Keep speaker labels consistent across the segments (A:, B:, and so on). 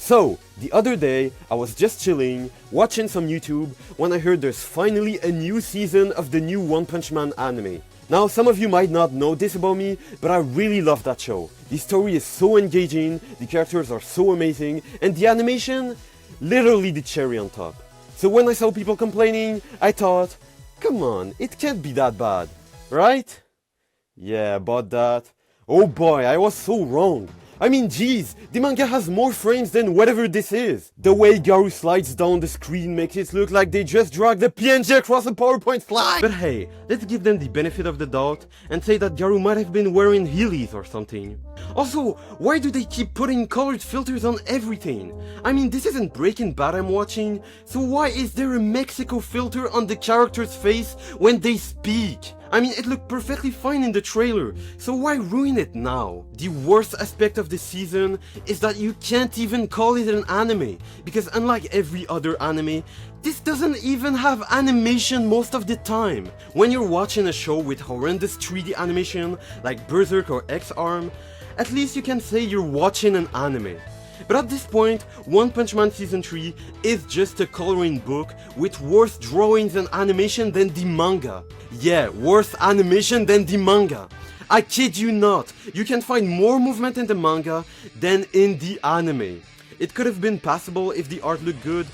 A: So, the other day, I was just chilling, watching some YouTube, when I heard there's finally a new season of the new One Punch Man anime. Now, some of you might not know this about me, but I really love that show. The story is so engaging, the characters are so amazing, and the animation, literally the cherry on top. So when I saw people complaining, I thought, come on, it can't be that bad, right? Yeah, about that. Oh boy, I was so wrong. I mean, geez, the manga has more frames than whatever this is. The way Garou slides down the screen makes it look like they just dragged the PNG across a PowerPoint slide. But hey, let's give them the benefit of the doubt and say that Garou might have been wearing Heelys or something. Also, why do they keep putting colored filters on everything? I mean, this isn't Breaking Bad I'm watching, so why is there a Mexico filter on the character's face when they speak? I mean, it looked perfectly fine in the trailer, so why ruin it now? The worst aspect of this season is that you can't even call it an anime, because unlike every other anime, this doesn't even have animation most of the time. When you're watching a show with horrendous 3D animation, like Berserk or X-Arm, at least you can say you're watching an anime. But at this point, One Punch Man Season 3 is just a coloring book with worse drawings and animation than the manga. Yeah, worse animation than the manga. I kid you not, you can find more movement in the manga than in the anime. It could have been passable if the art looked good,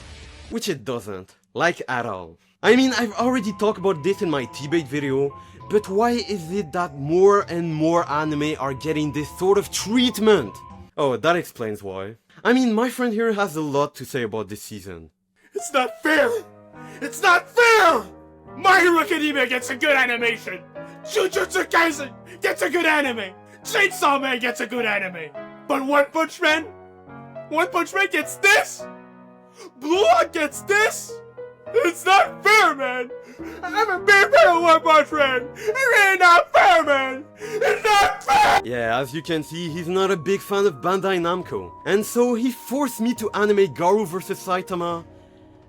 A: which it doesn't, like at all. I mean, I've already talked about this in my T-Bait video, but why is it that more and more anime are getting this sort of treatment? Oh, that explains why. I mean, my friend here has a lot to say about this season.
B: It's not fair! It's not fair! My Hero Academia gets a good animation! Jujutsu Kaisen gets a good anime! Chainsaw Man gets a good anime! But One Punch Man gets this? Blue Lock gets this? It's not fair, man! I'm a big fan of One Punch Man! It's really not fair, man! It's not fair!
A: Yeah, as you can see, he's not a big fan of Bandai Namco. And so he forced me to animate Garou vs Saitama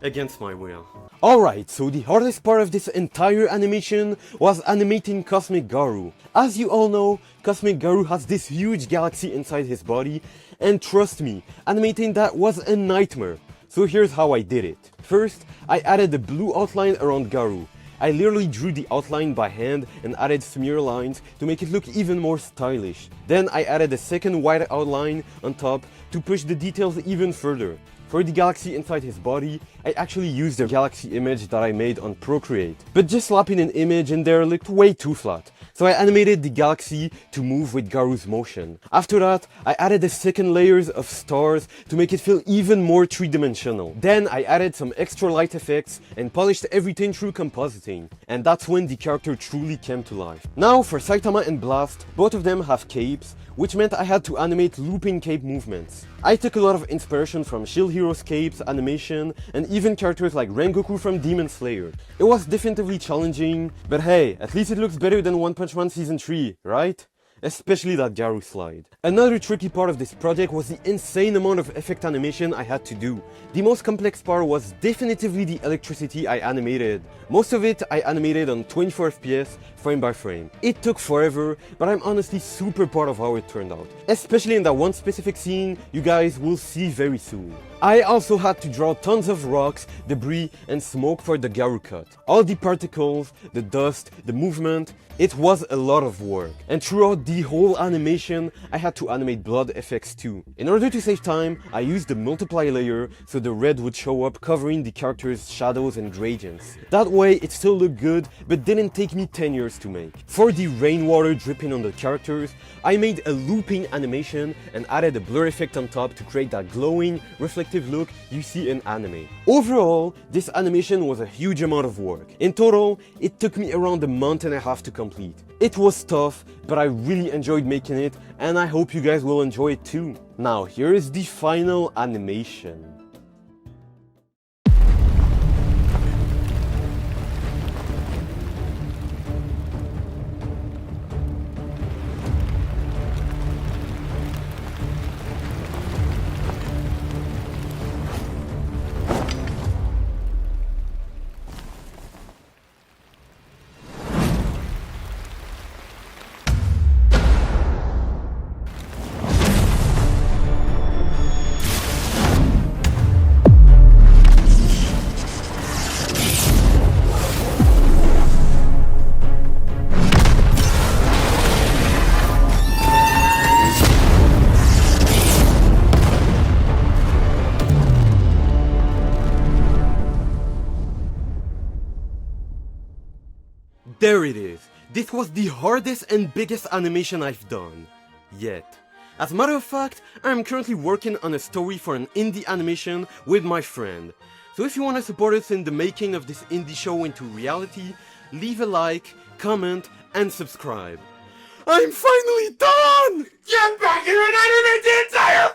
A: against my will. Alright, so the hardest part of this entire animation was animating Cosmic Garou. As you all know, Cosmic Garou has this huge galaxy inside his body, and trust me, animating that was a nightmare. So here's how I did it. First, I added a blue outline around Garou. I literally drew the outline by hand and added smear lines to make it look even more stylish. Then I added a second white outline on top to push the details even further. For the galaxy inside his body, I actually used a galaxy image that I made on Procreate. But just slapping an image in there looked way too flat. So I animated the galaxy to move with Garou's motion. After that, I added a second layers of stars to make it feel even more three-dimensional. Then I added some extra light effects and polished everything through compositing. And that's when the character truly came to life. Now for Saitama and Blast, both of them have capes, which meant I had to animate looping cape movements. I took a lot of inspiration from Shield Hero's capes, animation, and even characters like Rengoku from Demon Slayer. It was definitively challenging, but hey, at least it looks better than One Punch Man Season 3, right? Especially that Garou slide. Another tricky part of this project was the insane amount of effect animation I had to do. The most complex part was definitively the electricity I animated. Most of it I animated on 24 FPS, frame by frame. It took forever, but I'm honestly super proud of how it turned out. Especially in that one specific scene you guys will see very soon. I also had to draw tons of rocks, debris, and smoke for the Garou cut. All the particles, the dust, the movement, it was a lot of work. And throughout the whole animation, I had to animate blood effects too. In order to save time, I used the multiply layer so the red would show up covering the character's shadows and gradients. That way it still looked good, but didn't take me 10 years to make. For the rainwater dripping on the characters, I made a looping animation and added a blur effect on top to create that glowing, reflective look you see in anime. Overall, this animation was a huge amount of work. In total, it took me around a month and a half to complete. It was tough, but I really enjoyed making it, and I hope you guys will enjoy it too. Now, here is the final animation. There it is. This was the hardest and biggest animation I've done yet. As a matter of fact, I'm currently working on a story for an indie animation with my friend. So if you want to support us in the making of this indie show into reality, leave a like, comment, and subscribe. I'm finally done!
B: Get back here and animate the entire